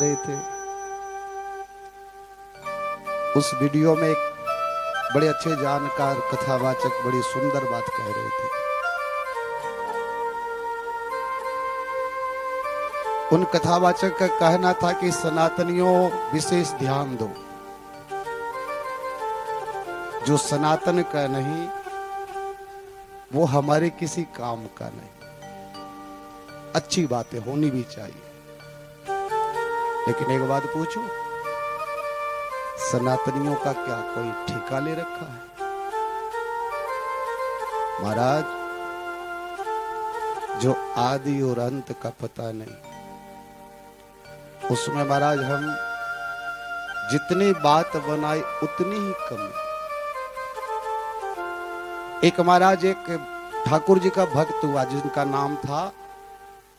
रहे थे, उस वीडियो में एक बड़े अच्छे जानकार कथावाचक बड़ी सुंदर बात कह रहे थे। उन कथावाचक का कहना था कि सनातनियों विशेष ध्यान दो, जो सनातन का नहीं वो हमारे किसी काम का नहीं। अच्छी बातें होनी भी चाहिए, लेकिन एक बात पूछूं, सनातनियों का क्या कोई ठेका ले रखा है? महाराज, जो आदि और अंत का पता नहीं, उसमें महाराज हम जितनी बात बनाई उतनी ही कम। एक महाराज एक ठाकुर जी का भक्त हुआ जिनका नाम था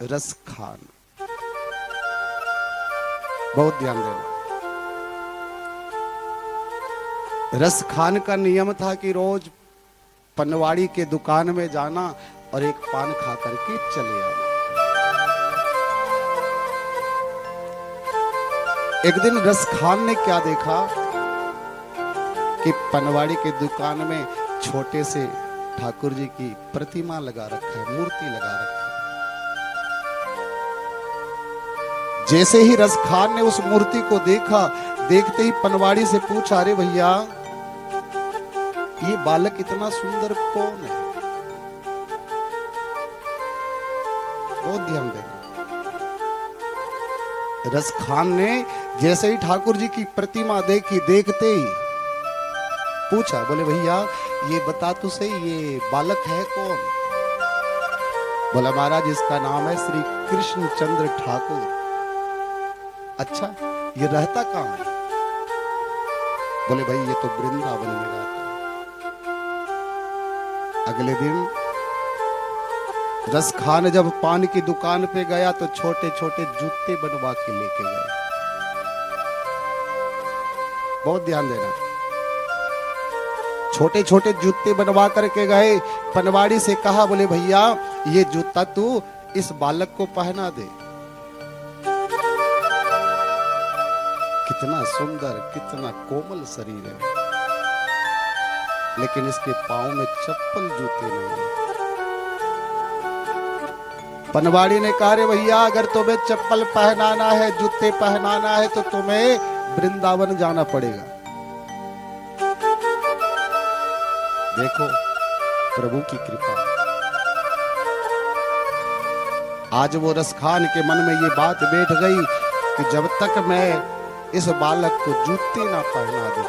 रस खान। बहुत ध्यान देना। रस खान का नियम था कि रोज पनवाड़ी के दुकान में जाना और एक पान खा करके चले आना। एक दिन रस खान ने क्या देखा कि पनवाड़ी के दुकान में छोटे से ठाकुर जी की प्रतिमा लगा रखा है, मूर्ति लगा रखा है। जैसे ही रस खान ने उस मूर्ति को देखा, देखते ही पनवाड़ी से पूछा, अरे भैया, ये बालक इतना सुंदर कौन है? बहुत ध्यान देना। रस खान ने जैसे ही ठाकुर जी की प्रतिमा देखी, देखते ही पूछा, बोले भैया ये बता तो सही, ये बालक है कौन? बोला महाराज इसका नाम है श्री कृष्ण चंद्र ठाकुर। अच्छा, ये रहता कहाँ है? बोले भाई ये तो वृंदावन में रहता है। अगले दिन रस खान जब पान की दुकान पे गया तो छोटे छोटे जूते बनवा के लेके गए। बहुत ध्यान देना। छोटे छोटे जूते बनवा करके गए, पनवाड़ी से कहा, बोले भैया ये जूता तू इस बालक को पहना दे। कितना सुंदर, कितना कोमल शरीर है, लेकिन इसके पांव में चप्पल जूते नहीं है। पनवाड़ी ने कहा, रे भैया अगर तुम्हें चप्पल पहनाना है, जूते पहनाना है तो तुम्हें वृंदावन जाना पड़ेगा। देखो प्रभु की कृपा। आज वो रस खान के मन में ये बात बैठ गई कि जब तक मैं इस बालक को जूते ना पहना दूं,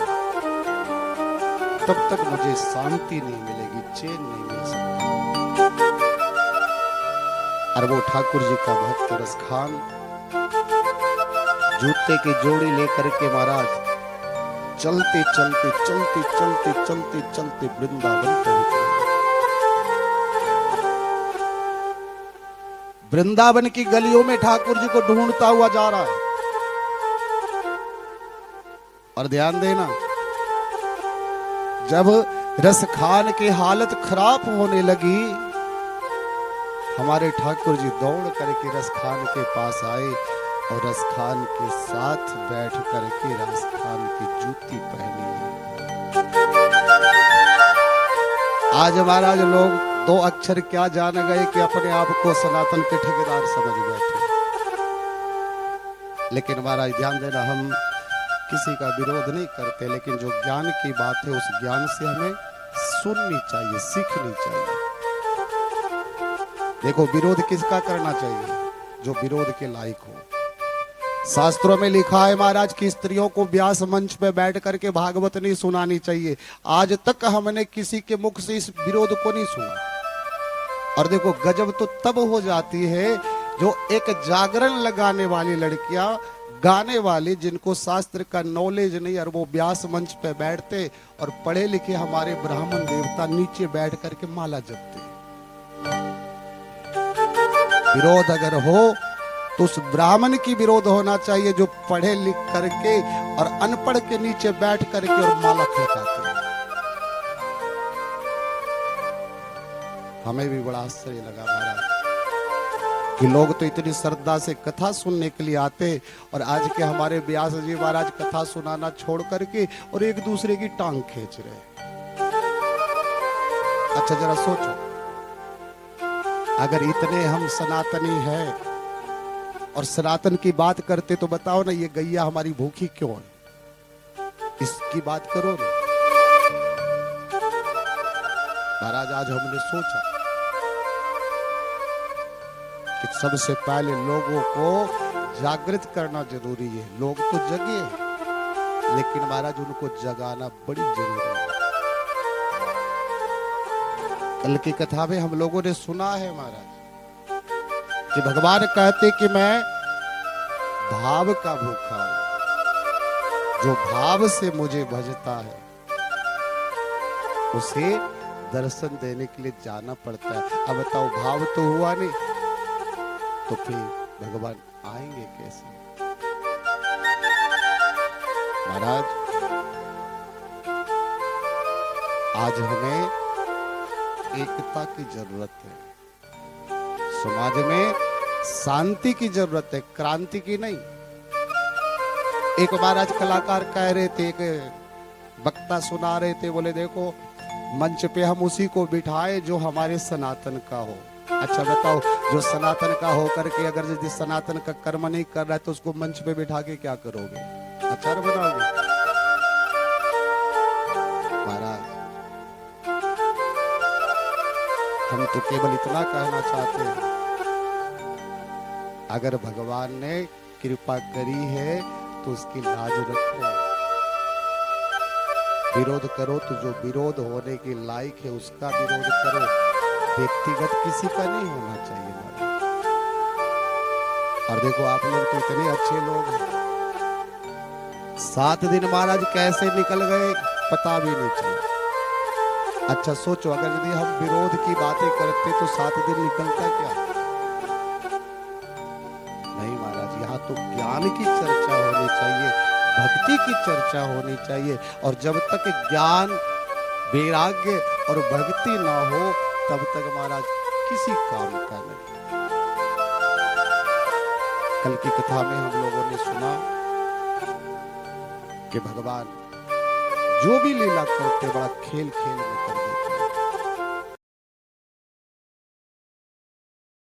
तब तक मुझे शांति नहीं मिलेगी, चैन नहीं मिल सकता। और वो ठाकुर जी का भक्त रस खान जूते की जोड़ी लेकर के महाराज चलते चलते चलते चलते चलते चलते वृंदावन पहुंच गए। वृंदावन की गलियों में ठाकुर जी को ढूंढता हुआ जा रहा है। और ध्यान देना, जब रस खान की हालत खराब होने लगी, हमारे ठाकुर जी दौड़ करके रस खान के पास आए और रस खान के साथ बैठ करके रस खान की जूती पहनी। आज महाराज लोग दो अक्षर क्या जान गए कि अपने आप को सनातन के ठेकेदार समझ बैठे। लेकिन महाराज ध्यान देना, हम किसी का विरोध नहीं करते, लेकिन जो ज्ञान की बात है उस ज्ञान से हमें सुननी चाहिए, सीखनी चाहिए। देखो विरोध किसका करना चाहिए? जो विरोध के लायक हो। शास्त्रों में लिखा है महाराज की स्त्रियों को व्यास मंच पे बैठ करके भागवत नहीं सुनानी चाहिए। आज तक हमने किसी के मुख से इस विरोध को नहीं सुना। और देखो गजब तो तब हो जाती है जो एक जागरण लगाने वाली लड़कियां, गाने वाली, जिनको शास्त्र का नॉलेज नहीं, और वो व्यास मंच पे बैठते और पढ़े लिखे हमारे ब्राह्मण देवता नीचे बैठ करके माला जपते। विरोध अगर हो तो उस ब्राह्मण की विरोध होना चाहिए जो पढ़े लिख करके और अनपढ़ के नीचे बैठ करके और माला फेंकाते हैं। हमें भी बड़ा आश्चर्य लगा महाराज। कि लोग तो इतनी श्रद्धा से कथा सुनने के लिए आते, और आज के हमारे व्यास जी महाराज कथा सुनाना छोड़ करके और एक दूसरे की टांग खींच रहे। अच्छा जरा सोचो, अगर इतने हम सनातनी हैं और सनातन की बात करते तो बताओ ना, ये गैया हमारी भूखी क्यों है, इसकी बात करो ना। महाराज आज हमने सोचा कि सबसे पहले लोगों को जागृत करना जरूरी है। लोग तो जगे हैं, लेकिन महाराज उनको जगाना बड़ी जरूरी है। कल की कथा में हम लोगों ने सुना है महाराज कि भगवान कहते कि मैं भाव का भूखा हूं, जो भाव से मुझे भजता है उसे दर्शन देने के लिए जाना पड़ता है। अब बताओ, भाव तो हुआ नहीं तो फिर भगवान आएंगे कैसे? महाराज आज हमें एकता की जरूरत है, समाज में शांति की जरूरत है, क्रांति की नहीं। एक महाराज कलाकार कह रहे थे, एक वक्ता सुना रहे थे, बोले देखो मंच पे हम उसी को बिठाए जो हमारे सनातन का हो। अच्छा बताओ, जो सनातन का हो करके अगर यदि सनातन का कर्म नहीं कर रहा है तो उसको मंच पे बिठा के क्या करोगे? आचार बनाओगे? महाराज हम तो केवल इतना कहना चाहते हैं, अगर भगवान ने कृपा करी है तो उसकी लाज रखो। विरोध करो तो जो विरोध होने के लायक है उसका विरोध करो, व्यक्तिगत किसी का नहीं होना चाहिए महाराज। और देखो आप लोग तो इतने अच्छे लोग हैं, 7 दिन महाराज कैसे निकल गए पता भी नहीं चला। अच्छा सोचो, अगर यदि हम विरोध की बातें करते तो 7 दिन निकलता क्या? नहीं महाराज, यहाँ तो ज्ञान की चर्चा होनी चाहिए, भक्ति की चर्चा होनी चाहिए। और जब तक ज्ञान, वैराग्य और भक्ति ना हो तब तक महाराज किसी काम का नहीं। कल की कथा में हम लोगों ने सुना कि भगवान जो भी लीला करते बड़ा खेल खेल में कर देते।